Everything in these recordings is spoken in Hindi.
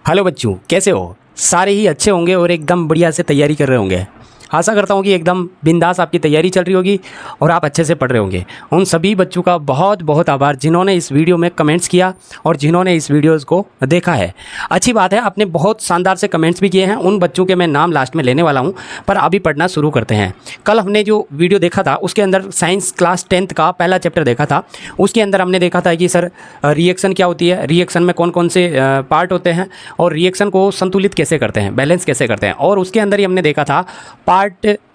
हेलो बच्चों, कैसे हो? सारे ही अच्छे होंगे और एकदम बढ़िया से तैयारी कर रहे होंगे। आशा करता हूँ कि एकदम बिंदास आपकी तैयारी चल रही होगी और आप अच्छे से पढ़ रहे होंगे। उन सभी बच्चों का बहुत बहुत आभार जिन्होंने इस वीडियो में कमेंट्स किया और जिन्होंने इस वीडियोज़ को देखा है। अच्छी बात है, आपने बहुत शानदार से कमेंट्स भी किए हैं। उन बच्चों के मैं नाम लास्ट में लेने वाला हूँ, पर अभी पढ़ना शुरू करते हैं। कल हमने जो वीडियो देखा था उसके अंदर साइंस क्लास 10th का पहला चैप्टर देखा था। उसके अंदर हमने देखा था कि सर रिएक्शन क्या होती है, रिएक्शन में कौन कौन से पार्ट होते हैं और रिएक्शन को संतुलित कैसे करते हैं, बैलेंस कैसे करते हैं। और उसके अंदर ही हमने देखा था पार्ट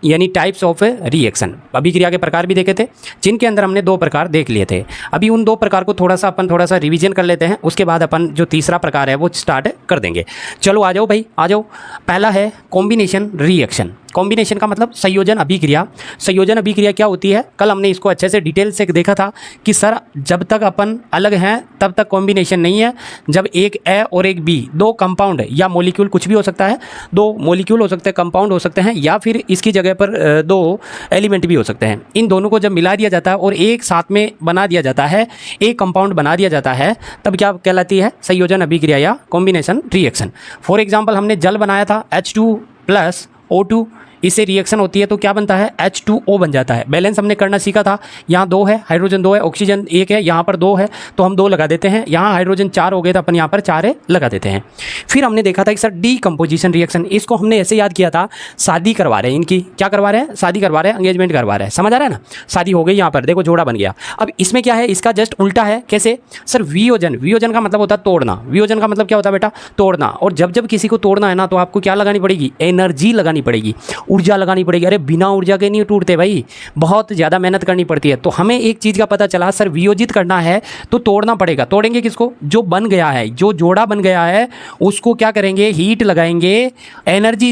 यानी टाइप्स ऑफ रिएक्शन, अभिक्रिया के प्रकार भी देखे थे, जिनके अंदर हमने 2 प्रकार देख लिए थे। अभी उन 2 प्रकार को थोड़ा सा रिवीजन कर लेते हैं। उसके बाद अपन जो तीसरा प्रकार है वो स्टार्ट कर देंगे। चलो आ जाओ भाई, आ जाओ। पहला है कॉम्बिनेशन रिएक्शन। कॉम्बिनेशन का मतलब संयोजन अभिक्रिया। संयोजन अभिक्रिया क्या होती है, कल हमने इसको अच्छे से डिटेल से देखा था कि सर जब तक अपन अलग हैं तब तक कॉम्बिनेशन नहीं है। जब एक ए और एक बी, 2 कंपाउंड या मॉलिक्यूल, कुछ भी हो सकता है, 2 मॉलिक्यूल हो सकते हैं, कंपाउंड हो सकते हैं, या फिर इसकी जगह पर 2 एलिमेंट भी हो सकते हैं। इन दोनों को जब मिला दिया जाता है और एक साथ में बना दिया जाता है, एक कंपाउंड बना दिया जाता है, तब क्या कहलाती है? संयोजन अभिक्रिया या कॉम्बिनेशन रिएक्शन। फॉर एग्जाम्पल हमने जल बनाया था H2+O2, इससे रिएक्शन होती है तो क्या बनता है? H2O बन जाता है। बैलेंस हमने करना सीखा था। यहाँ 2 है, हाइड्रोजन 2 है, ऑक्सीजन 1 है, यहाँ पर 2 है तो हम 2 लगा देते हैं। यहाँ हाइड्रोजन 4 हो गए तो अपन यहाँ पर 4 लगा देते हैं। फिर हमने देखा था कि सर डीकम्पोजिशन रिएक्शन, इसको हमने ऐसे याद किया था, शादी करवा रहे हैं इनकी। क्या करवा रहे हैं? शादी करवा रहे हैं, एंगेजमेंट करवा रहे हैं। समझ आ रहा है ना? शादी हो गई, यहाँ पर देखो जोड़ा बन गया। अब इसमें क्या है, इसका जस्ट उल्टा है। कैसे सर? वियोजन। वियोजन का मतलब होता है तोड़ना। वियोजन का मतलब क्या होता है बेटा? तोड़ना। और जब जब किसी को तोड़ना है ना, तो आपको क्या लगानी पड़ेगी? एनर्जी लगानी पड़ेगी, ऊर्जा लगानी पड़ेगी। अरे बिना ऊर्जा के नहीं टूटते भाई, बहुत ज़्यादा मेहनत करनी पड़ती है। तो हमें एक चीज़ का पता चला, सर वियोजित करना है तो तोड़ना पड़ेगा। तोड़ेंगे किसको? जो बन गया है, जो जोड़ा बन गया है उसको क्या करेंगे? हीट लगाएंगे, एनर्जी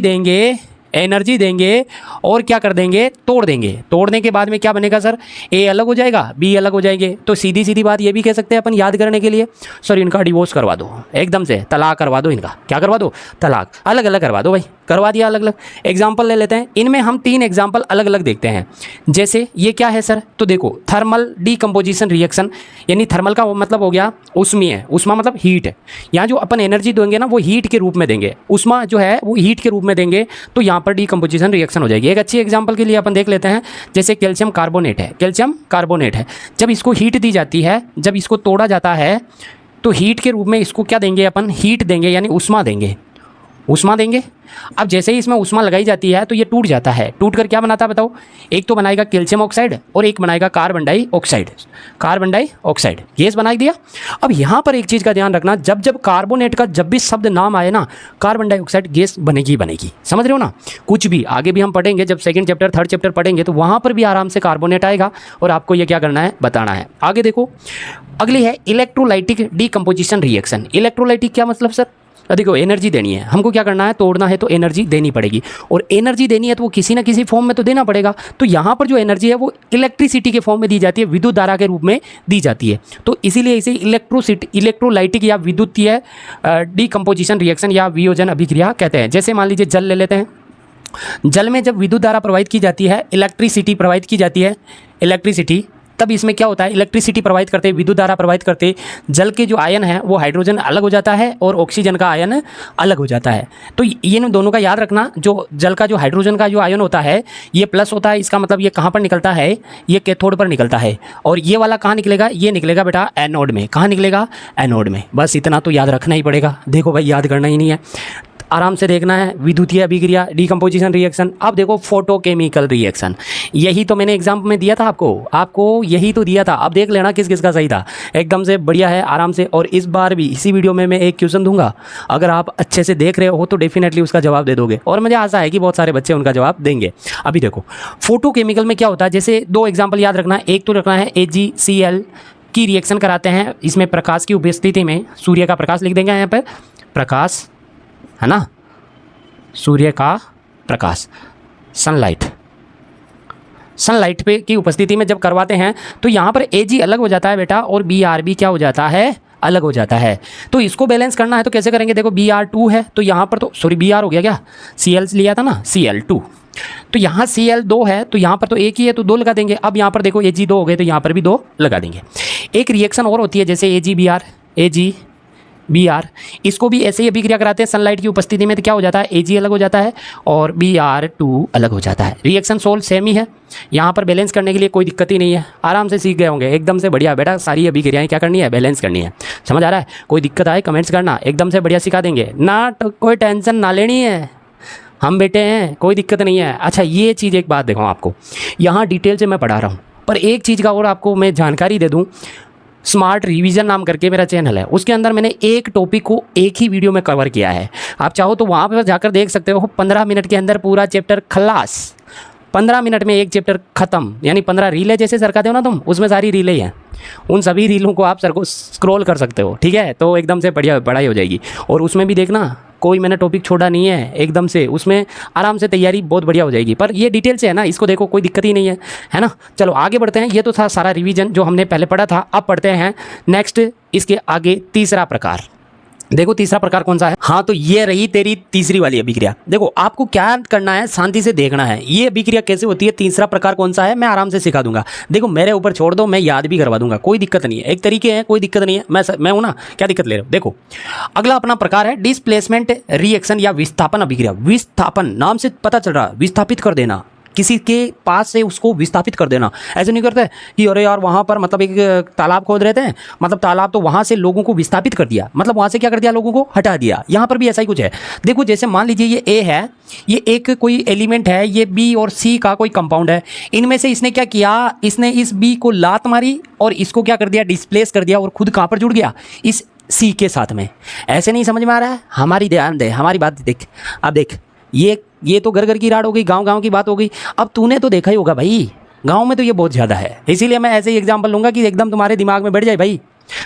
देंगे और क्या कर देंगे? तोड़ देंगे। तोड़ने के बाद में क्या बनेगा सर? ए अलग हो जाएगा, बी अलग हो जाएंगे। तो सीधी सीधी बात ये भी कह सकते हैं अपन याद करने के लिए, सर इनका डिवोर्स करवा दो, एकदम से तलाक करवा दो इनका। क्या करवा दो? तलाक। अलग अलग करवा दो भाई। करवा दिया अलग अलग। एग्जाम्पल ले लेते हैं, इनमें हम 3 एग्जाम्पल अलग अलग देखते हैं। जैसे ये क्या है सर? तो देखो थर्मल डीकम्पोजिशन रिएक्शन, यानी थर्मल का मतलब हो गया उष्मीय। उष्मा मतलब हीट है। यहाँ जो अपन एनर्जी देंगे ना वो हीट के रूप में देंगे, उष्मा जो है वो हीट के रूप में देंगे, तो यहाँ पर डीकम्पोजिशन रिएक्शन हो जाएगी। एक अच्छी एग्जाम्पल के लिए अपन देख लेते हैं, जैसे कैल्शियम कार्बोनेट है। कैल्शियम कार्बोनेट है, जब इसको हीट दी जाती है, जब इसको तोड़ा जाता है तो हीट के रूप में इसको क्या देंगे अपन? हीट देंगे, यानी उष्मा देंगे। उष्मा देंगे। अब जैसे ही इसमें उष्मा लगाई जाती है तो ये टूट जाता है। टूट कर क्या बनाता है बताओ? एक तो बनाएगा कैल्शियम ऑक्साइड और एक बनाएगा carbon dioxide. Carbon dioxide gas बना दिया। अब यहाँ पर एक चीज़ का ध्यान रखना, जब जब कार्बोनेट का जब भी शब्द नाम आए ना, कार्बन डाइऑक्साइड गैस बनेगी बनेगी। समझ रहे हो ना? कुछ भी आगे भी हम पढ़ेंगे, जब 2nd चैप्टर 3rd चैप्टर पढ़ेंगे तो वहाँ पर भी आराम से कार्बोनेट आएगा और आपको ये क्या करना है? बताना है। आगे देखो, अगली है इलेक्ट्रोलाइटिक डीकम्पोजिशन रिएक्शन। इलेक्ट्रोलाइटिक क्या मतलब सर? देखो एनर्जी देनी है हमको, क्या करना है? तोड़ना है तो एनर्जी देनी पड़ेगी, और एनर्जी देनी है तो वो किसी ना किसी फॉर्म में तो देना पड़ेगा। तो यहाँ पर जो एनर्जी है वो इलेक्ट्रिसिटी के फॉर्म में दी जाती है, विद्युत धारा के रूप में दी जाती है। तो इसीलिए इसे इलेक्ट्रोलाइटिक या विद्युतीय डीकम्पोजिशन रिएक्शन या वियोजन अभिक्रिया कहते हैं। जैसे मान लीजिए जल ले लेते हैं। जल में जब विद्युत धारा प्रवाहित की जाती है, इलेक्ट्रिसिटी प्रवाहित की जाती है, इलेक्ट्रिसिटी, तब इसमें क्या होता है? इलेक्ट्रिसिटी प्रवाहित करते, विद्युत धारा प्रवाहित करते, जल के जो आयन है वो हाइड्रोजन अलग हो जाता है और ऑक्सीजन का आयन अलग हो जाता है। तो ये दोनों का याद रखना। जो जल का जो हाइड्रोजन का जो आयन होता है ये प्लस होता है, इसका मतलब ये कहाँ पर निकलता है? ये कैथोड पर निकलता है। और ये वाला कहाँ निकलेगा? ये निकलेगा बेटा एनोड में। कहाँ निकलेगा? एनोड में। बस इतना तो याद रखना ही पड़ेगा। देखो भाई याद करना ही नहीं है, आराम से देखना है। विद्युतीय अभिक्रिया, डीकम्पोजिशन रिएक्शन। अब देखो फोटोकेमिकल रिएक्शन, यही तो मैंने एग्जाम में दिया था आपको यही तो दिया था। अब देख लेना किस किस का सही था। एकदम से बढ़िया है, आराम से। और इस बार भी इसी वीडियो में मैं एक क्वेश्चन दूंगा, अगर आप अच्छे से देख रहे हो तो डेफिनेटली उसका जवाब दे दोगे, और मुझे आशा है कि बहुत सारे बच्चे उनका जवाब देंगे। अभी देखो फोटोकेमिकल में क्या होता है, जैसे 2 एग्जाम्पल याद रखना। एक तो रखना है AgCl की रिएक्शन कराते हैं, इसमें प्रकाश की उपस्थिति में, सूर्य का प्रकाश लिख देंगे यहाँ पर, प्रकाश है ना, सूर्य का प्रकाश, सनलाइट पे की उपस्थिति में जब करवाते हैं तो यहाँ पर Ag अलग हो जाता है बेटा और Br क्या हो जाता है? अलग हो जाता है। तो इसको बैलेंस करना है तो कैसे करेंगे? देखो Br2 है तो यहाँ पर तो Br हो गया, क्या Cl लिया था ना, Cl2, तो यहाँ Cl2 है तो यहाँ पर तो एक ही है तो 2 लगा देंगे। अब यहाँ पर देखो Ag2 हो गए तो यहाँ पर भी 2 लगा देंगे। एक रिएक्शन और होती है जैसे AgBr, Br, इसको भी ऐसे ही अभिक्रिया कराते हैं सनलाइट की उपस्थिति में, तो क्या हो जाता है Ag अलग हो जाता है और Br2 अलग हो जाता है। रिएक्शन सोल सेम ही है, यहाँ पर बैलेंस करने के लिए कोई दिक्कत ही नहीं है, आराम से सीख गए होंगे एकदम से बढ़िया। बेटा सारी अभिक्रियाएं क्या करनी है, बैलेंस करनी है, समझ आ रहा है। कोई दिक्कत आए कमेंट्स करना, एकदम से बढ़िया सिखा देंगे ना, तो कोई टेंशन ना लेनी है, हम बेटे हैं, कोई दिक्कत नहीं है। अच्छा ये चीज़ एक बात देखो आपको, यहाँ डिटेल से मैं पढ़ा रहा हूँ, पर एक चीज़ का और आपको मैं जानकारी दे दूँ। स्मार्ट रिवीजन नाम करके मेरा चैनल है, उसके अंदर मैंने एक टॉपिक को एक ही वीडियो में कवर किया है। आप चाहो तो वहाँ पर जाकर देख सकते हो, 15 मिनट के अंदर पूरा चैप्टर खलास, 15 मिनट में एक चैप्टर ख़त्म। यानी 15 रीलें जैसे सरकाते हो ना तुम, उसमें सारी रीलें हैं, उन सभी रीलों को आप सर को स्क्रॉल कर सकते हो, ठीक है। तो एकदम से बढ़िया पढ़ाई हो जाएगी। और उसमें भी देखना कोई मैंने टॉपिक छोड़ा नहीं है, एकदम से उसमें आराम से तैयारी बहुत बढ़िया हो जाएगी। पर ये डिटेल से है ना, इसको देखो कोई दिक्कत ही नहीं है ना। चलो आगे बढ़ते हैं, ये तो था सारा रिवीजन जो हमने पहले पढ़ा था। अब पढ़ते हैं नेक्स्ट, इसके आगे तीसरा प्रकार। देखो तीसरा प्रकार कौन सा है, हाँ तो ये रही तेरी तीसरी वाली अभिक्रिया। देखो आपको क्या करना है, शांति से देखना है ये अभिक्रिया कैसे होती है, तीसरा प्रकार कौन सा है, मैं आराम से सिखा दूंगा। देखो मेरे ऊपर छोड़ दो, मैं याद भी करवा दूंगा, कोई दिक्कत नहीं है। एक तरीके हैं, कोई दिक्कत नहीं है, मैं हूं ना, क्या दिक्कत ले रहे हो। देखो अगला अपना प्रकार है डिस्प्लेसमेंट रिएक्शन या विस्थापन अभिक्रिया। विस्थापन नाम से पता चल रहा है, विस्थापित कर देना, किसी के पास से उसको विस्थापित कर देना। ऐसे नहीं करते कि अरे यार वहाँ पर मतलब एक तालाब खोद रहे थे, मतलब तालाब तो वहाँ से लोगों को विस्थापित कर दिया, मतलब वहाँ से क्या कर दिया, लोगों को हटा दिया। यहाँ पर भी ऐसा ही कुछ है। देखो जैसे मान लीजिए ये ए है, ये एक कोई एलिमेंट है, ये बी और सी का कोई कंपाउंड है। इनमें से इसने क्या किया, इसने इस बी को लात मारी और इसको क्या कर दिया, डिस्प्लेस कर दिया, और खुद कहाँ पर जुड़ गया, इस सी के साथ में। ऐसे नहीं समझ में आ रहा है, हमारी ध्यान दे, हमारी बात देख। अब देख ये तो घर घर की राड हो गई, गांव की बात हो गई। अब तूने तो देखा ही होगा भाई, गांव में तो ये बहुत ज़्यादा है, इसीलिए मैं ऐसे ही एग्जांपल लूँगा कि एकदम तुम्हारे दिमाग में बैठ जाए भाई।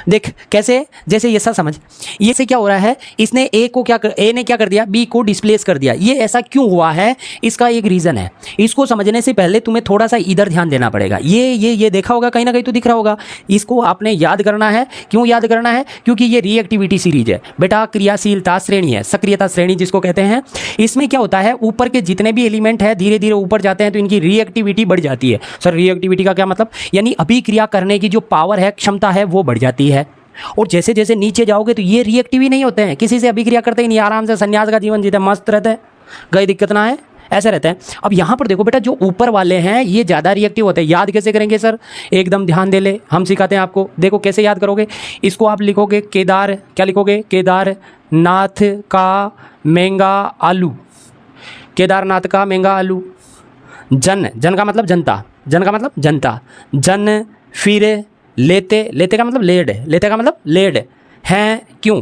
देख कैसे, जैसे ये सब समझ, ये से क्या हो रहा है, इसने ए ने क्या कर दिया, बी को डिस्प्लेस कर दिया। ये ऐसा क्यों हुआ है, इसका एक रीज़न है। इसको समझने से पहले तुम्हें थोड़ा सा इधर ध्यान देना पड़ेगा। ये देखा होगा कहीं ना कहीं तो दिख रहा होगा, इसको आपने याद करना है। क्यों याद करना है, क्योंकि ये रिएक्टिविटी सीरीज है बेटा, क्रियाशीलता श्रेणी है, सक्रियता श्रेणी जिसको कहते हैं। इसमें क्या होता है, ऊपर के जितने भी एलिमेंट है धीरे धीरे ऊपर जाते हैं तो इनकी रिएक्टिविटी बढ़ जाती है। सर रिएक्टिविटी का क्या मतलब, यानी अभिक्रिया करने की जो पावर है, क्षमता है, वो बढ़ जाती है। और जैसे जैसे नीचे जाओगे तो ये रिएक्टिव ही नहीं होते हैं, किसी से अभिक्रिया करते ही नहीं, आराम से सन्यास का जीवन जीते, मस्त रहते हैं, कोई दिक्कत ना है, ऐसे रहते हैं। अब यहाँ पर देखो बेटा, जो ऊपर वाले हैं ये ज़्यादा रिएक्टिव होते हैं। याद कैसे करेंगे सर, एकदम ध्यान दे ले, हम सिखाते हैं आपको। देखो कैसे याद करोगे, इसको आप लिखोगे केदार, क्या लिखोगे, केदारनाथ का महंगा आलू, केदारनाथ का महंगा आलू। जन का मतलब जनता, जन का मतलब जनता, जन फिर लेते का मतलब लेड, लेते का मतलब लेड हैं क्यों,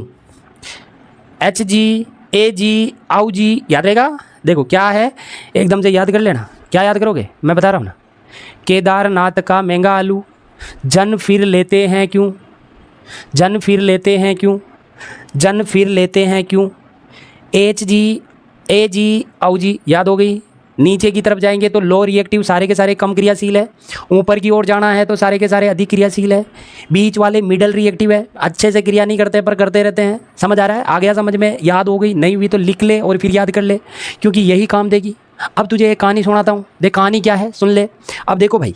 HG आऊ जी, याद रहेगा। देखो क्या है, एकदम से याद कर लेना, क्या याद करोगे मैं बता रहा हूँ ना। केदारनाथ का महंगा आलू, जन फिर लेते हैं क्यों, जन फिर लेते हैं क्यों, जन फिर लेते हैं क्यों, AG आऊ जी, याद हो गई। नीचे की तरफ जाएंगे तो लो रिएक्टिव सारे के सारे कम क्रियाशील है, ऊपर की ओर जाना है तो सारे के सारे अधिक क्रियाशील है, बीच वाले मिडल रिएक्टिव है, अच्छे से क्रिया नहीं करते पर करते रहते हैं। समझ आ रहा है, आ गया समझ में, याद हो गई, नहीं हुई तो लिख ले और फिर याद कर ले, क्योंकि यही काम देगी। अब तुझे एक कहानी सुनाता हूँ, देख कहानी क्या है, सुन ले। अब देखो भाई,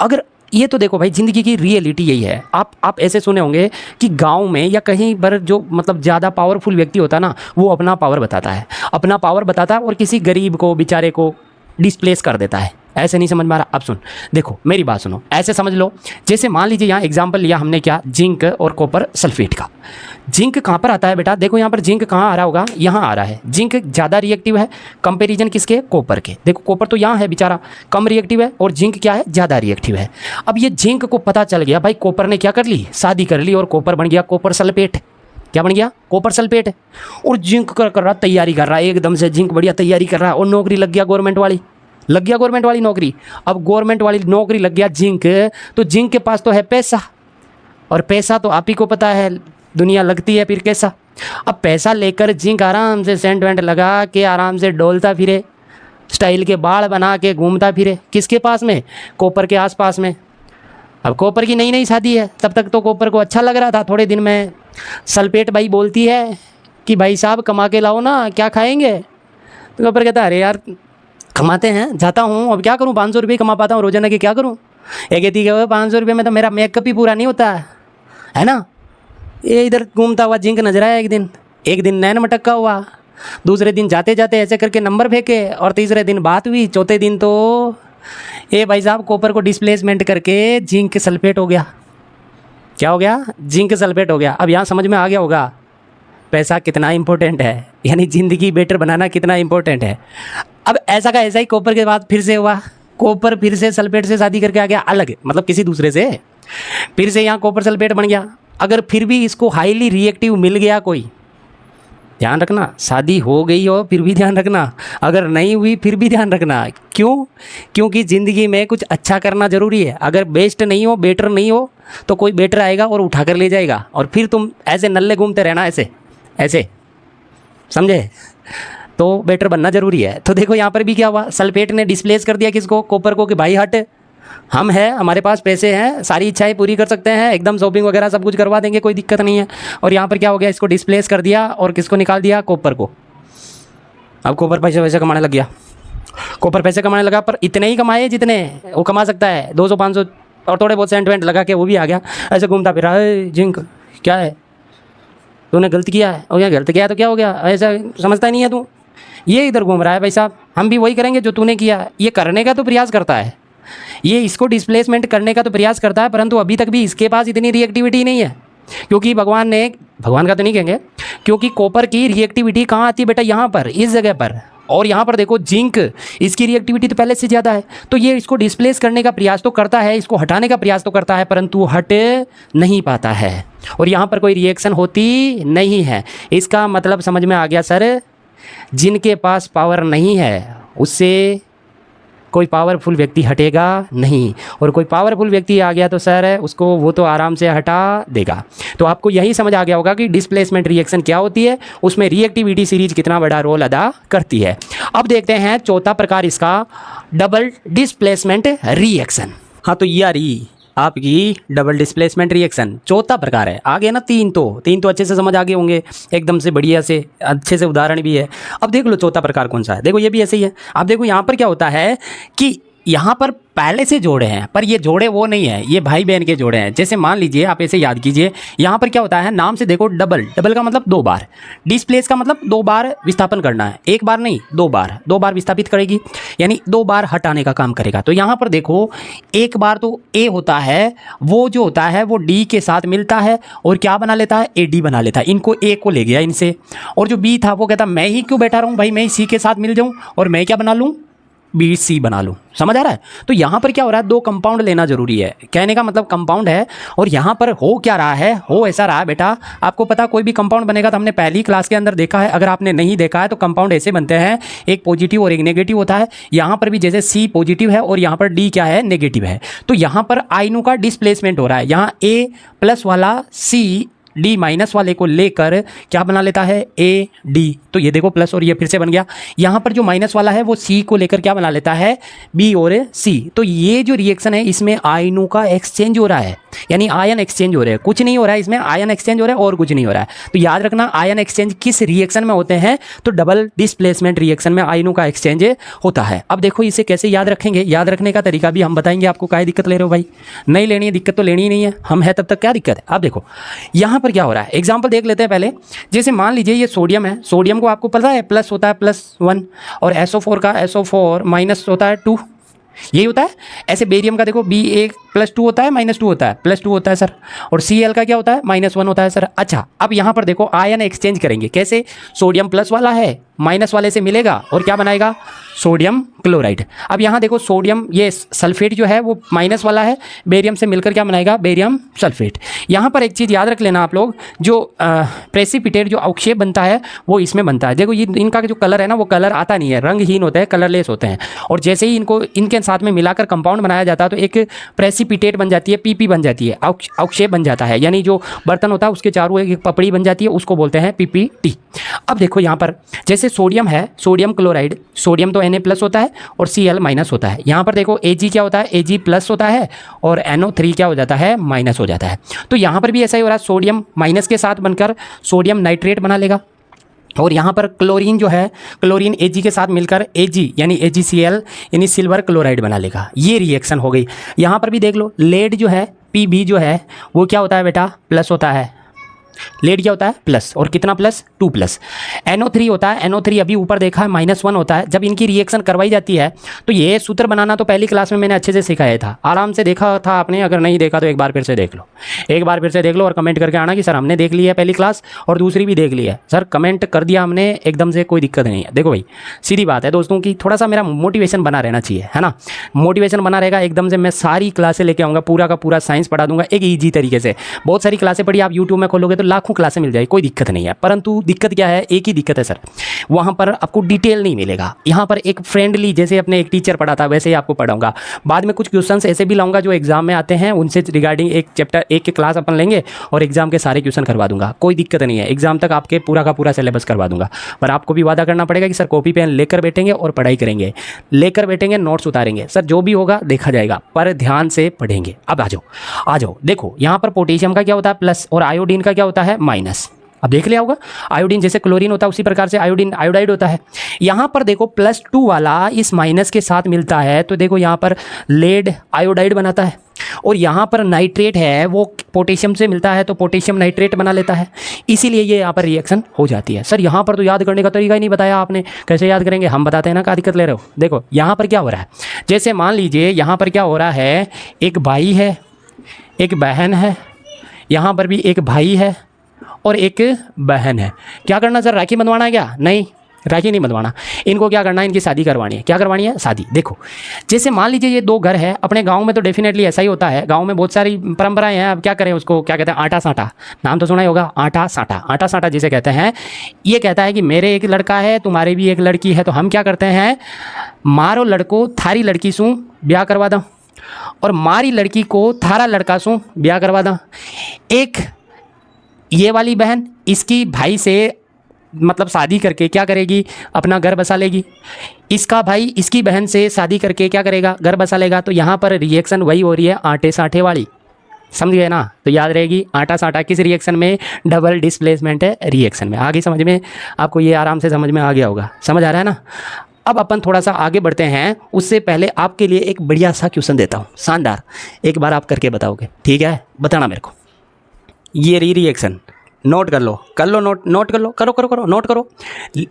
अगर ये तो देखो भाई, ज़िंदगी की रियलिटी यही है। आप ऐसे सुने होंगे कि गांव में या कहीं पर जो मतलब ज़्यादा पावरफुल व्यक्ति होता है ना, वो अपना पावर बताता है, अपना पावर बताता है और किसी गरीब को बेचारे को डिस्प्लेस कर देता है। ऐसे नहीं समझ में आ रहा, अब सुन, देखो मेरी बात सुनो, ऐसे समझ लो। जैसे मान लीजिए यहाँ एग्जांपल लिया हमने क्या, जिंक और कॉपर सल्फेट का। जिंक कहाँ पर आता है बेटा, देखो यहाँ पर जिंक कहाँ आ रहा होगा, यहाँ आ रहा है। जिंक ज़्यादा रिएक्टिव है कंपेरिजन किसके, कॉपर के। देखो कॉपर तो यहाँ है बेचारा, कम रिएक्टिव है, और जिंक क्या है, ज़्यादा रिएक्टिव है। अब ये जिंक को पता चल गया भाई, कॉपर ने क्या कर ली, शादी कर ली, और कॉपर बन गया कॉपर सल्फेट। क्या बन गया, कॉपर सल्फेट। और जिंक कर रहा, तैयारी कर रहा है एकदम से, जिंक बढ़िया तैयारी कर रहा है, और नौकरी लग गया गवर्नमेंट वाली, लग गया गवर्नमेंट वाली नौकरी। अब गवर्नमेंट वाली नौकरी लग गया जिंक, तो जिंक के पास तो है पैसा, और पैसा तो आप ही को पता है दुनिया लगती है फिर कैसा। अब पैसा लेकर जिंक आराम से सेंट वेंट लगा के आराम से डोलता फिरे, स्टाइल के बाल बना के घूमता फिरे, किसके पास में, कॉपर के आसपास में। अब कॉपर की नई नई शादी है, तब तक तो कॉपर को अच्छा लग रहा था, थोड़े दिन में सल्फेट भाई बोलती है कि भाई साहब कमा के लाओ ना, क्या खाएंगे। तो कॉपर कहता है अरे यार कमाते हैं, जाता हूँ, अब क्या करूँ, 500 रुपये कमा पाता हूँ रोजाना के, क्या करूँ। एक कहती है 500 रुपये में तो मेरा मेकअप ही पूरा नहीं होता है ना। ये इधर घूमता हुआ जिंक नजर आया एक दिन नैन मटक्का हुआ, दूसरे दिन जाते जाते ऐसे करके नंबर फेंके, और तीसरे दिन बात हुई, चौथे दिन तो ये भाई साहब कॉपर को डिस्प्लेसमेंट करके जिंक सल्फेट हो गया। क्या हो गया? जिंक सल्फेट हो गया। अब यहाँ समझ में आ गया होगा पैसा कितना इंपॉर्टेंट है, यानी ज़िंदगी बेटर बनाना कितना इंपॉर्टेंट है। अब ऐसा का ऐसा ही कॉपर के बाद फिर से हुआ, कॉपर फिर से सल्फेट से शादी करके आ गया अलग, मतलब किसी दूसरे से, फिर से यहाँ कॉपर सल्फेट बन गया। अगर फिर भी इसको हाईली रिएक्टिव मिल गया कोई, ध्यान रखना, शादी हो गई हो फिर भी ध्यान रखना, अगर नहीं हुई फिर भी ध्यान रखना। क्यों? क्योंकि ज़िंदगी में कुछ अच्छा करना ज़रूरी है। अगर बेस्ट नहीं हो, बेटर नहीं हो, तो कोई बेटर आएगा और उठा कर ले जाएगा, और फिर तुम ऐसे नल्ले घूमते रहना, ऐसे ऐसे, समझे? तो बेटर बनना ज़रूरी है। तो देखो यहाँ पर भी क्या हुआ, सल्फेट ने डिस्प्लेस कर दिया किसको? कॉपर को, कि भाई हट, हम हैं, हमारे पास पैसे हैं, सारी इच्छाएं पूरी कर सकते हैं, एकदम शॉपिंग वगैरह सब कुछ करवा देंगे, कोई दिक्कत नहीं है। और यहाँ पर क्या हो गया, इसको डिस्प्लेस कर दिया और किसको निकाल दिया? कॉपर को। अब कॉपर पैसे वैसे कमाने लग गया, कॉपर पैसे कमाने लगा, पर इतने ही कमाए जितने वो कमा सकता है, 200-500 और थोड़े बहुत सेंट लगा के वो भी आ गया, ऐसे घूमता फिर रहा है। जिंक क्या है, तूने गलत किया है, और यहाँ गलत किया है तो क्या हो गया, ऐसा समझता ही नहीं है तू, ये इधर घूम रहा है। भाई साहब हम भी वही करेंगे जो तूने किया। ये करने का तो प्रयास करता है, ये इसको डिस्प्लेसमेंट करने का तो प्रयास करता है, परंतु अभी तक भी इसके पास इतनी रिएक्टिविटी नहीं है, क्योंकि भगवान का तो नहीं कहेंगे, क्योंकि कॉपर की रिएक्टिविटी कहाँ आती है बेटा? यहाँ पर, इस जगह पर। और यहाँ पर देखो जिंक, इसकी रिएक्टिविटी तो पहले से ज़्यादा है, तो ये इसको डिस्प्लेस करने का प्रयास तो करता है, इसको हटाने का प्रयास तो करता है, परंतु हट नहीं पाता है, और यहाँ पर कोई रिएक्शन होती नहीं है। इसका मतलब समझ में आ गया सर? जिनके पास पावर नहीं है उससे कोई पावरफुल व्यक्ति हटेगा नहीं, और कोई पावरफुल व्यक्ति आ गया तो सर उसको वो तो आराम से हटा देगा। तो आपको यही समझ आ गया होगा कि डिस्प्लेसमेंट रिएक्शन क्या होती है, उसमें रिएक्टिविटी सीरीज कितना बड़ा रोल अदा करती है। अब देखते हैं चौथा प्रकार इसका, डबल डिस्प्लेसमेंट रिएक्शन। हाँ, तो ये रही आपकी डबल डिस्प्लेसमेंट रिएक्शन, चौथा प्रकार है। आगे ना तीन तो अच्छे से समझ आ गए होंगे, एकदम से बढ़िया से, अच्छे से उदाहरण भी है। अब देख लो चौथा प्रकार कौन सा है। देखो ये भी ऐसे ही है। अब देखो यहाँ पर क्या होता है कि यहाँ पर पहले से जोड़े हैं, पर ये जोड़े वो नहीं है, ये भाई बहन के जोड़े हैं। जैसे मान लीजिए, आप ऐसे याद कीजिए, यहाँ पर क्या होता है, नाम से देखो डबल का मतलब 2 बार, डिस्प्लेस का मतलब 2 बार विस्थापन करना है, 1 बार नहीं 2 बार विस्थापित करेगी, यानी 2 बार हटाने का काम करेगा। तो यहाँ पर देखो, एक बार तो ए होता है, वो जो होता है वो डी के साथ मिलता है और क्या बना लेता है, ए डी बना लेता है। इनको ए को ले गया इनसे, और जो बी था वो कहता मैं ही क्यों बैठा रहूँ भाई, मैं ही सी के साथ मिल जाऊँ और मैं क्या बना लूँ, बी सी बना लूँ। समझ आ रहा है? तो यहाँ पर क्या हो रहा है, 2 कंपाउंड लेना जरूरी है, कहने का मतलब कंपाउंड है। और यहाँ पर हो क्या रहा है, हो ऐसा रहा है बेटा, आपको पता कोई भी कंपाउंड बनेगा तो हमने पहली क्लास के अंदर देखा है, अगर आपने नहीं देखा है तो कंपाउंड ऐसे बनते हैं, एक पॉजिटिव और एक नेगेटिव होता है। यहाँ पर भी जैसे सी पॉजिटिव है और यहाँ पर डी क्या है, नेगेटिव है, तो यहाँ पर आयनों का डिस्प्लेसमेंट हो रहा है। यहाँ ए प्लस वाला सी डी माइनस वाले को लेकर क्या बना लेता है, ए डी। तो ये देखो प्लस और ये फिर से बन गया। यहाँ पर जो माइनस वाला है वो सी को लेकर क्या बना लेता है, बी और सी। तो ये जो रिएक्शन है इसमें आयनों का एक्सचेंज हो रहा है, यानी आयन एक्सचेंज हो रहे हैं, कुछ नहीं हो रहा है इसमें, आयन एक्सचेंज हो रहा है और कुछ नहीं हो रहा है। तो याद रखना, आयन एक्सचेंज किस रिएक्शन में होते हैं, तो डबल डिस्प्लेसमेंट रिएक्शन में आयनों का एक्सचेंज होता है। अब देखो इसे कैसे याद रखेंगे, याद रखने का तरीका भी हम बताएंगे आपको। काहे दिक्कत ले रहे हो भाई, नहीं लेनी है दिक्कत तो लेनी ही नहीं है, हम है तब तक क्या दिक्कत है। अब देखो यहाँ पर क्या हो रहा है, एग्जाम्पल देख लेते हैं पहले। जैसे मान लीजिए ये सोडियम है, सोडियम को आपको पता है प्लस होता है +1, और SO4 का SO4 माइनस होता है 2, यही होता है। ऐसे बेरियम का देखो Ba+2 होता है, -2 होता है, +2 होता है सर, और Cl का क्या होता है, -1 होता है सर। अच्छा, अब यहाँ पर देखो आयन एक्सचेंज करेंगे कैसे, सोडियम प्लस वाला है माइनस वाले से मिलेगा और क्या बनाएगा, सोडियम क्लोराइड। अब यहाँ देखो सोडियम, ये सल्फेट जो है वो माइनस वाला है, बेरियम से मिलकर क्या बनाएगा, बेरियम सल्फेट। यहाँ पर एक चीज़ याद रख लेना आप लोग, जो प्रेसिपिटेट जो अवक्षेप बनता है वो इसमें बनता है। देखो ये इनका जो कलर है ना, वो कलर आता नहीं है, रंगहीन होते हैं, कलरलेस होते हैं, और जैसे ही इनको इनके साथ में मिलाकर कंपाउंड बनाया जाता है तो एक प्रेसिपिटेट बन जाती है, पीपी बन जाती है, अवक्षेप बन जाता है, यानी जो बर्तन होता है उसके चारों एक पपड़ी बन जाती है, उसको बोलते हैं पीपीटी। अब देखो यहाँ पर जैसे सोडियम है, सोडियम क्लोराइड, सोडियम तो Na+ होता है और Cl- होता है। यहाँ पर देखो Ag क्या होता है, Ag+ होता है और NO3 क्या हो जाता है, माइनस हो जाता है। तो यहाँ पर भी ऐसा ही हो रहा है, सोडियम माइनस के साथ बनकर सोडियम नाइट्रेट बना लेगा, और यहाँ पर क्लोरीन जो है, क्लोरीन Ag के साथ मिलकर Ag यानी AgCl यानी सिल्वर क्लोराइड बना लेगा। ये रिएक्शन हो गई। यहाँ पर भी देख लो, लेड जो है Pb जो है वो क्या होता है बेटा, प्लस होता है, लेड क्या होता है प्लस, और कितना प्लस 2 प्लस। NO3 होता है, NO3 अभी ऊपर देखा है -1 होता है। जब इनकी रिएक्शन करवाई जाती है तो ये सूत्र बनाना तो पहली क्लास में मैंने अच्छे से सिखाया था, आराम से देखा था आपने, अगर नहीं देखा तो एक बार फिर से देख लो, एक बार फिर से देख लो और कमेंट करके आना कि सर हमने देख ली है पहली क्लास और दूसरी भी देख ली है। सर कमेंट कर दिया हमने एकदम से, कोई दिक्कत नहीं है। देखो भाई सीधी बात है दोस्तों की थोड़ा सा मेरा मोटिवेशन बना रहना चाहिए, है ना, मोटिवेशन बना रहेगा एकदम से मैं सारी क्लासें लेके आऊँगा, पूरा का पूरा साइंस पढ़ा दूंगा एक ईजी तरीके से। बहुत सारी क्लासें पढ़ी, आप यूट्यूब में खोलोगे तो लाखों क्लासें मिल जाएगी, कोई दिक्कत नहीं है। परंतु दिक्कत क्या है, एक ही दिक्कत है सर, वहाँ पर आपको डिटेल नहीं मिलेगा। यहाँ पर एक फ्रेंडली, जैसे अपने एक टीचर पढ़ा था वैसे ही आपको पढ़ाऊंगा। बाद में कुछ क्वेश्चंस ऐसे भी लाऊंगा जो एग्जाम में आते हैं, उनसे रिगार्डिंग एक चैप्टर एक की क्लास अपन लेंगे और एग्जाम के सारे क्वेश्चन करवा दूंगा, कोई दिक्कत नहीं है। एग्जाम तक आपके पूरा का पूरा सिलेबस करवा दूंगा, पर आपको भी वादा करना पड़ेगा कि सर कॉपी पेन लेकर बैठेंगे और पढ़ाई करेंगे, लेकर बैठेंगे नोट्स उतारेंगे। सर जो भी होगा देखा जाएगा, पर ध्यान से पढ़ेंगे। अब आ जाओ देखो यहाँ पर पोटेशियम का क्या होता है प्लस और आयोडीन का क्या होता है माइनस। अब देख लिया होगा, आयोडीन जैसे क्लोरीन होता है उसी प्रकार से आयोडीन आयोडाइड होता है। यहाँ पर देखो +2 वाला इस माइनस के साथ मिलता है तो देखो यहाँ पर लेड आयोडाइड बनाता है, और यहाँ पर नाइट्रेट है वो पोटेशियम से मिलता है तो पोटेशियम नाइट्रेट बना लेता है, इसीलिए ये यहाँ पर रिएक्शन हो जाती है। सर यहाँ पर तो याद करने का तरीका ही नहीं बताया आपने, कैसे याद करेंगे, हम बताते हैं ना, क्या दिक्कत ले रहे हो। देखो यहाँ पर क्या हो रहा है, जैसे मान लीजिए यहाँ पर क्या हो रहा है, एक भाई है एक बहन है, यहाँ पर भी एक भाई है और एक बहन है। क्या करना सर, राखी बंधवाना है क्या, नहीं राखी नहीं बंधवाना, इनको क्या करना है, इनकी शादी करवानी है। क्या करवानी है, शादी। देखो जैसे मान लीजिए ये 2 घर है, अपने गांव में तो डेफिनेटली ऐसा ही होता है, गांव में बहुत सारी परंपराएं हैं। अब क्या करें उसको, क्या कहते हैं, आटा साटा, नाम तो सुना ही होगा, आटा साटा। आटा साटा जिसे कहते हैं, ये कहता है कि मेरे एक लड़का है तुम्हारे भी एक लड़की है, तो हम क्या करते हैं, मारो लड़को थारी लड़की सू ब्याह करवा दो, और मारी लड़की को थारा लड़का सू ब्याह करवा दो। एक ये वाली बहन इसकी भाई से मतलब शादी करके क्या करेगी, अपना घर बसा लेगी। इसका भाई इसकी बहन से शादी करके क्या करेगा, घर बसा लेगा। तो यहाँ पर रिएक्शन वही हो रही है आटे साठे वाली, समझ गए ना। तो याद रहेगी आटा साटा किस रिएक्शन में, डबल डिस्प्लेसमेंट है रिएक्शन में। आगे समझ में आपको, ये आराम से समझ में आ गया होगा, समझ आ रहा है ना। अब अपन थोड़ा सा आगे बढ़ते हैं, उससे पहले आपके लिए एक बढ़िया सा क्वेश्चन देता हूँ, शानदार, एक बार आप करके बताओगे, ठीक है, बताना मेरे को। ये रिएक्शन नोट कर लो नोट कर लो, करो नोट करो।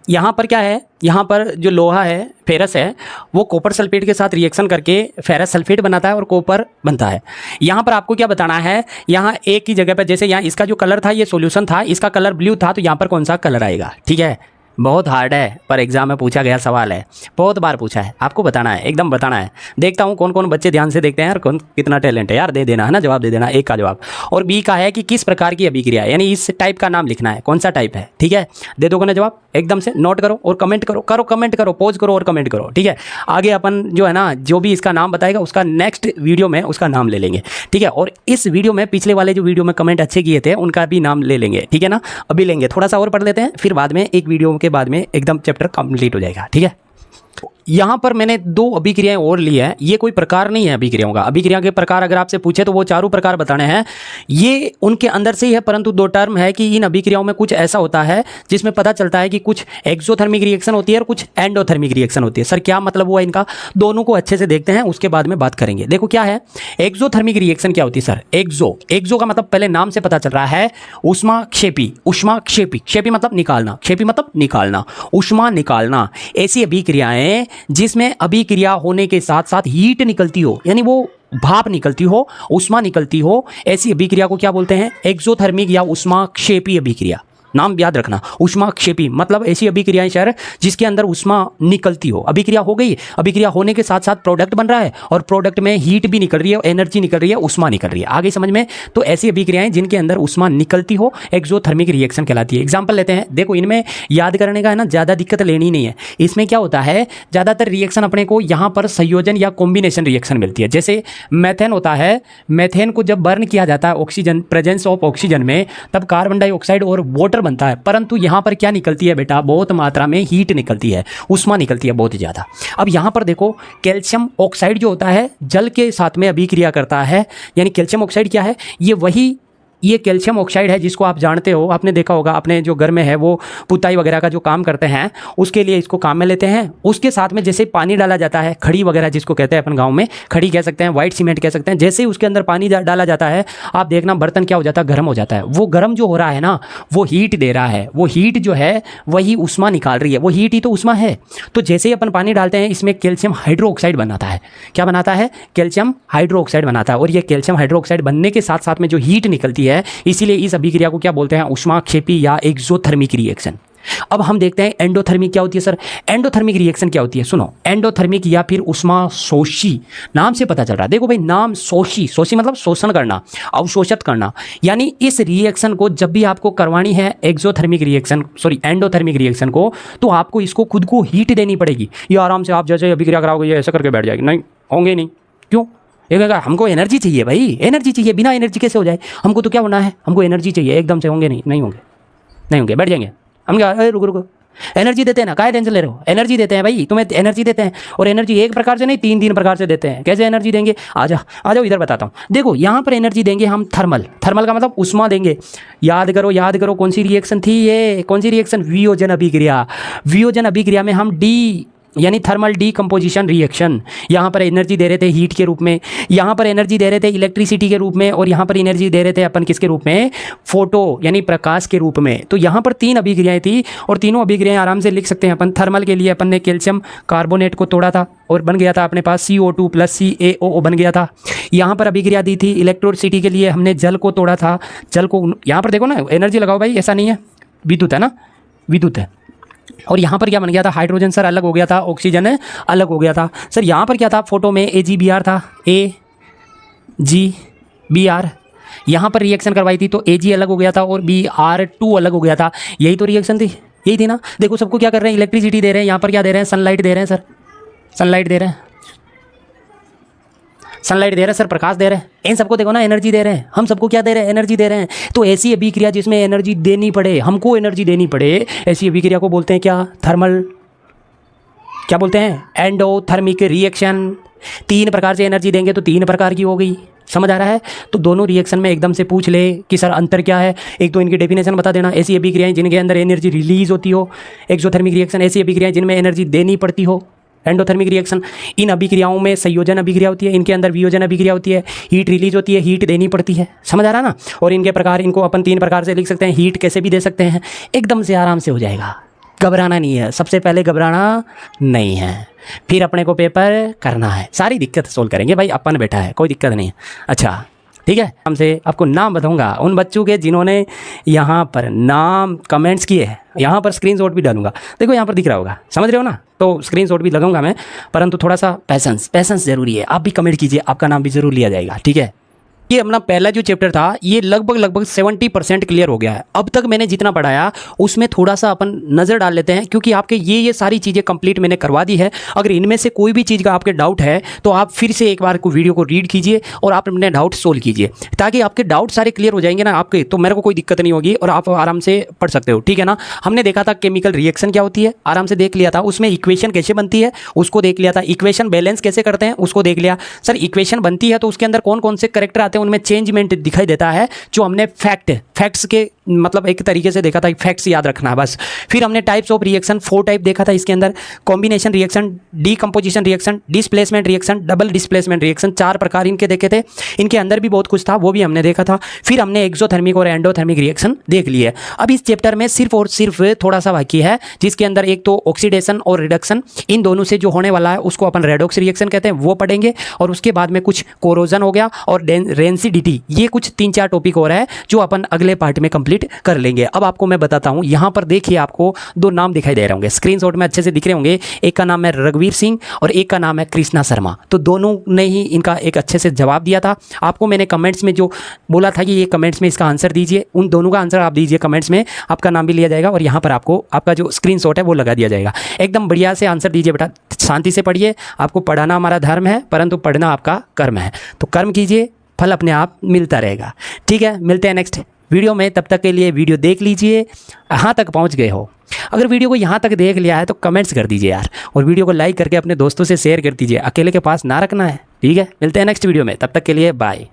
यहाँ पर क्या है, यहाँ पर जो लोहा है फेरस है वो कॉपर सल्फेट के साथ रिएक्शन करके फेरस सल्फेट बनाता है और कॉपर बनता है। यहाँ पर आपको क्या बताना है, यहाँ एक ही जगह पर, जैसे यहाँ इसका जो कलर था ये सॉल्यूशन था, इसका कलर ब्लू था, तो यहाँ पर कौन सा कलर आएगा, ठीक है। बहुत हार्ड है पर एग्जाम में पूछा गया सवाल है, बहुत बार पूछा है, आपको बताना है, एकदम बताना है। देखता हूँ कौन कौन बच्चे ध्यान से देखते हैं यार, कौन कितना टैलेंट है यार, दे देना है ना, जवाब दे देना, एक का जवाब। और बी का है कि किस प्रकार की अभिक्रिया है, यानी इस टाइप का नाम लिखना है, कौन सा टाइप है, ठीक है। दे दोगे ना जवाब, एकदम से नोट करो और कमेंट करो, कमेंट करो, पोज करो और कमेंट करो, ठीक है। आगे अपन जो है ना, जो भी इसका नाम बताएगा उसका नेक्स्ट वीडियो में उसका नाम ले लेंगे, ठीक है। और इस वीडियो में पिछले वाले जो वीडियो में कमेंट अच्छे किए थे उनका भी नाम ले लेंगे, ठीक है ना। अभी लेंगे, थोड़ा सा और पढ़ लेते हैं, फिर बाद में एक वीडियो के बाद में एकदम चैप्टर कंप्लीट हो जाएगा, ठीक है। यहाँ पर मैंने 2 अभिक्रियाएं और ली है, ये कोई प्रकार नहीं है अभिक्रियाओं का। अभिक्रिया के प्रकार अगर आपसे पूछे तो वो चारों प्रकार बताने हैं, ये उनके अंदर से ही है, परंतु 2 टर्म है कि इन अभिक्रियाओं में कुछ ऐसा होता है जिसमें पता चलता है कि कुछ एक्सोथर्मिक रिएक्शन होती है और कुछ एंडोथर्मिक रिएक्शन होती है। सर क्या मतलब हुआ इनका, दोनों को अच्छे से देखते हैं, उसके बाद में बात करेंगे। देखो क्या है एक्सोथर्मिक रिएक्शन, क्या होती है सर, एक्सो का मतलब पहले नाम से पता चल रहा है, उष्माक्षेपी क्षेपी मतलब निकालना, क्षेपी मतलब निकालना, उष्मा निकालना। ऐसी अभिक्रियाएं जिसमें अभिक्रिया होने के साथ साथ हीट निकलती हो, यानी वो भाप निकलती हो, उष्मा निकलती हो, ऐसी अभिक्रिया को क्या बोलते हैं, एक्सोथर्मिक या उष्माक्षेपी अभिक्रिया। नाम याद रखना, उष्माक्षेपी मतलब ऐसी अभिक्रियाएं सर जिसके अंदर उष्मा निकलती हो। अभिक्रिया हो गई, अभिक्रिया होने के साथ साथ प्रोडक्ट बन रहा है और प्रोडक्ट में हीट भी निकल रही है, एनर्जी निकल रही है, उष्मा निकल रही है। आगे समझ में, तो ऐसी अभिक्रियाएं जिनके अंदर उष्मा निकलती हो एक्सोथर्मिक रिएक्शन कहलाती है। एग्जाम्पल लेते हैं, देखो इनमें याद करने का है ना, ज़्यादा दिक्कत लेनी नहीं है। इसमें क्या होता है, ज़्यादातर रिएक्शन अपने को यहाँ पर संयोजन या कॉम्बिनेशन रिएक्शन मिलती है। जैसे मेथेन होता है, मेथेन को जब बर्न किया जाता है ऑक्सीजन, प्रेजेंस ऑफ ऑक्सीजन में, तब कार्बन डाइऑक्साइड और वाटर बनता है, परंतु यहाँ पर क्या निकलती है बेटा, बहुत मात्रा में हीट निकलती है, उष्मा निकलती है बहुत ज़्यादा। अब यहाँ पर देखो कैल्शियम ऑक्साइड जो होता है जल के साथ में अभिक्रिया करता है, यानी कैल्शियम ऑक्साइड क्या है, ये वही ये कैल्शियम ऑक्साइड है जिसको आप जानते हो, आपने देखा होगा अपने जो घर में है वो पुताई वगैरह का जो काम करते हैं उसके लिए इसको काम में लेते हैं। उसके साथ में जैसे पानी डाला जाता है, खड़ी वगैरह जिसको कहते हैं अपन गाँव में, खड़ी कह सकते हैं, वाइट सीमेंट कह सकते हैं, जैसे ही उसके अंदर पानी डाला जाता है आप देखना बर्तन क्या हो जाता है, गर्म हो जाता है। वो गर्म जो हो रहा है ना वो हीट दे रहा है, वो हीट जो है वही उष्मा निकाल रही है, वो हीट ही तो उष्मा है। तो जैसे ही अपन पानी डालते हैं इसमें कैल्शियम हाइड्रोक्साइड बनाता है। क्या बनाता है? कैल्शियम हाइड्रोक्साइड बनाता है। और ये कैल्शियम हाइड्रोक्साइड बनने के साथ साथ में जो हीट निकलती है, इसीलिए इस अभिक्रिया को क्या बोलते हैं? ऊष्माक्षेपी या एक्सोथर्मिक रिएक्शन। अब हम देखते हैं एंडोथर्मिक क्या होती है सर। एंडोथर्मिक रिएक्शन क्या होती है? सुनो, एंडोथर्मिक या फिर उष्मा शोषी, नाम से पता चल रहा है। देखो भाई नाम, शोषी, शोषी मतलब शोषण करना, अवशोषित करना। यानी इस रिएक्शन को जब भी आपको करवानी है exothermic reaction, sorry endothermic reaction को, तो आपको इसको खुद को हीट देनी पड़ेगी। ये आराम से आप जैसे अभिक्रिया कराओगे ये ऐसा करके बैठ जाएगी, नहीं होंगे नहीं। क्यों? एक हमको एनर्जी चाहिए भाई, एनर्जी चाहिए, बिना एनर्जी कैसे हो जाए? हमको तो क्या होना है, हमको एनर्जी चाहिए, एकदम से होंगे नहीं, नहीं होंगे, नहीं होंगे, बैठ जाएंगे। हम क्या, रुको रुको, एनर्जी देते हैं ना, काहे टेंशन ले रहे हो? एनर्जी देते हैं भाई, तुम्हें एनर्जी देते हैं। और एनर्जी एक प्रकार से नहीं, तीन तीन प्रकार से देते हैं। कैसे एनर्जी देंगे? आ जाओ इधर बताता हूँ। देखो यहाँ पर एनर्जी देंगे हम थर्मल, थर्मल का मतलब उष्मा देंगे। याद करो कौन सी रिएक्शन थी ये, कौन सी रिएक्शन? वियोजन अभिक्रिया। वियोजन अभिक्रिया में हम डी यानी थर्मल डीकम्पोजिशन रिएक्शन, यहाँ पर एनर्जी दे रहे थे हीट के रूप में, यहाँ पर एनर्जी दे रहे थे इलेक्ट्रिसिटी के रूप में, और यहाँ पर एनर्जी दे रहे थे अपन किसके रूप में? फोटो यानी प्रकाश के रूप में। तो यहाँ पर तीन अभिक्रियाएं थी और तीनों अभिक्रियाएं आराम से लिख सकते हैं अपन। थर्मल के लिए अपन ने कैल्शियम कार्बोनेट को तोड़ा था और बन गया था अपने पास CO2 + CaO बन गया था। यहाँ पर अभिक्रिया दी थी इलेक्ट्रिसिटी के लिए, हमने जल को तोड़ा था। जल को यहाँ पर देखो ना, एनर्जी लगाओ भाई, ऐसा नहीं है, विद्युत है ना, विद्युत है। और यहाँ पर क्या बन गया था? हाइड्रोजन सर अलग हो गया था, ऑक्सीजन अलग हो गया था। सर यहाँ पर क्या था? फोटो में AgBr था, AgBr। यहाँ पर रिएक्शन करवाई थी तो Ag अलग हो गया था और Br2 अलग हो गया था। यही तो रिएक्शन थी, यही थी ना। देखो सबको क्या कर रहे हैं? इलेक्ट्रिसिटी दे रहे हैं। यहाँ पर क्या दे रहे हैं? सनलाइट दे रहे हैं सर, सनलाइट दे रहे हैं, सनलाइट दे रहे हैं सर, प्रकाश दे रहे हैं। इन सबको देखो ना, एनर्जी दे रहे हैं। हम सबको क्या दे रहे हैं? एनर्जी दे रहे हैं। तो ऐसी अभिक्रिया जिसमें एनर्जी देनी पड़े, हमको एनर्जी देनी पड़े, ऐसी अभिक्रिया को बोलते हैं क्या? थर्मल। क्या बोलते हैं? Endothermic reaction. तीन प्रकार से एनर्जी देंगे तो तीन प्रकार की हो गई। समझ आ रहा है? तो दोनों रिएक्शन में एकदम से पूछ ले कि सर अंतर क्या है। एक तो इनकी डेफिनेशन बता देना। ऐसी अभिक्रियाएं जिनके अंदर एनर्जी रिलीज होती हो, एक्सोथर्मिक रिएक्शन। ऐसी अभिक्रियाएं जिनमें एनर्जी देनी पड़ती हो, एंडोथर्मिक रिएक्शन। इन अभिक्रियाओं में संयोजन अभिक्रिया होती है, इनके अंदर वियोजन अभिक्रिया होती है, हीट रिलीज होती है, हीट देनी पड़ती है। समझ आ रहा है ना? और इनके प्रकार, इनको अपन तीन प्रकार से लिख सकते हैं, हीट कैसे भी दे सकते हैं। एकदम से आराम से हो जाएगा, घबराना नहीं है। सबसे पहले घबराना नहीं है, फिर अपने को पेपर करना है। सारी दिक्कत सोल्व करेंगे भाई, अपन बैठा है, कोई दिक्कत नहीं है। अच्छा ठीक है, हमसे आपको नाम बताऊंगा उन बच्चों के जिन्होंने यहाँ पर नाम कमेंट्स किए हैं। यहाँ पर स्क्रीनशॉट भी डालूंगा, देखो यहाँ पर दिख रहा होगा, समझ रहे हो ना? तो स्क्रीनशॉट भी लगाऊंगा मैं, परंतु थोड़ा सा पैसेंस ज़रूरी है। आप भी कमेंट कीजिए, आपका नाम भी ज़रूर लिया जाएगा, ठीक है? ये अपना पहला जो चैप्टर था ये लगभग 70% क्लियर हो गया है। अब तक मैंने जितना पढ़ाया उसमें थोड़ा सा अपन नज़र डाल लेते हैं, क्योंकि आपके ये सारी चीज़ें कंप्लीट मैंने करवा दी है। अगर इनमें से कोई भी चीज़ का आपके डाउट है तो आप फिर से एक बार को वीडियो को रीड कीजिए और आप अपने डाउट सोल्व कीजिए, ताकि आपके डाउट सारे क्लियर हो जाएंगे ना आपके, तो मेरे को कोई दिक्कत नहीं होगी और आप आराम से पढ़ सकते हो, ठीक है ना? हमने देखा था केमिकल रिएक्शन क्या होती है, आराम से देख लिया था। उसमें इक्वेशन कैसे बनती है उसको देख लिया था, इक्वेशन बैलेंस कैसे करते हैं उसको देख लिया। सर इक्वेशन बनती है तो उसके अंदर कौन कौन से करेक्टर आते हैं, उनमें चेंजमेंट दिखाई देता है, जो हमने फैक्ट्स के मतलब एक तरीके से देखा था, फैक्ट्स याद रखना है बस। फिर हमने टाइप्स ऑफ रिएक्शन 4 टाइप देखा था इसके अंदर, combination reaction, decomposition reaction, displacement reaction, double displacement reaction, 4 प्रकार इनके देखे थे। इनके अंदर भी बहुत कुछ था, वो भी हमने देखा था। फिर हमने एक्सोथर्मिक और एंडोथर्मिक रिएक्शन देख लिए। अब इस चैप्टर में सिर्फ और सिर्फ थोड़ा सा बाकी है, जिसके अंदर एक तो ऑक्सीडेशन और रिडक्शन, इन दोनों से जो होने वाला है उसको अपन रेडॉक्स रिएक्शन कहते हैं, वो पढ़ेंगे। और उसके बाद में कुछ कोरोजन हो गया और रेंसिडिटी, ये कुछ 3-4 टॉपिक और है जो अपन अगले पार्ट में कंप्लीट कर लेंगे। अब आपको मैं बताता हूं, यहां पर देखिए आपको 2 नाम दिखाई दे रहे होंगे, स्क्रीनशॉट में अच्छे से दिख रहे होंगे। एक का नाम है रघुवीर सिंह और एक का नाम है कृष्णा शर्मा। तो दोनों ने ही इनका एक अच्छे से जवाब दिया था। आपको मैंने कमेंट्स में जो बोला था कि ये कमेंट्स में इसका आंसर दीजिए, उन दोनों का आंसर आप दीजिए कमेंट्स में, आपका नाम भी लिया जाएगा और यहाँ पर आपको आपका जो स्क्रीनशॉट है वो लगा दिया जाएगा। एकदम बढ़िया से आंसर दीजिए बेटा, शांति से पढ़िए। आपको पढ़ाना हमारा धर्म है, परंतु पढ़ना आपका कर्म है। तो कर्म कीजिए, फल अपने आप मिलता रहेगा, ठीक है? मिलते हैं नेक्स्ट वीडियो में, तब तक के लिए वीडियो देख लीजिए। यहाँ तक पहुँच गए हो, अगर वीडियो को यहाँ तक देख लिया है तो कमेंट्स कर दीजिए यार, और वीडियो को लाइक करके अपने दोस्तों से शेयर कर दीजिए, अकेले के पास ना रखना है, ठीक है? मिलते हैं नेक्स्ट वीडियो में, तब तक के लिए बाय।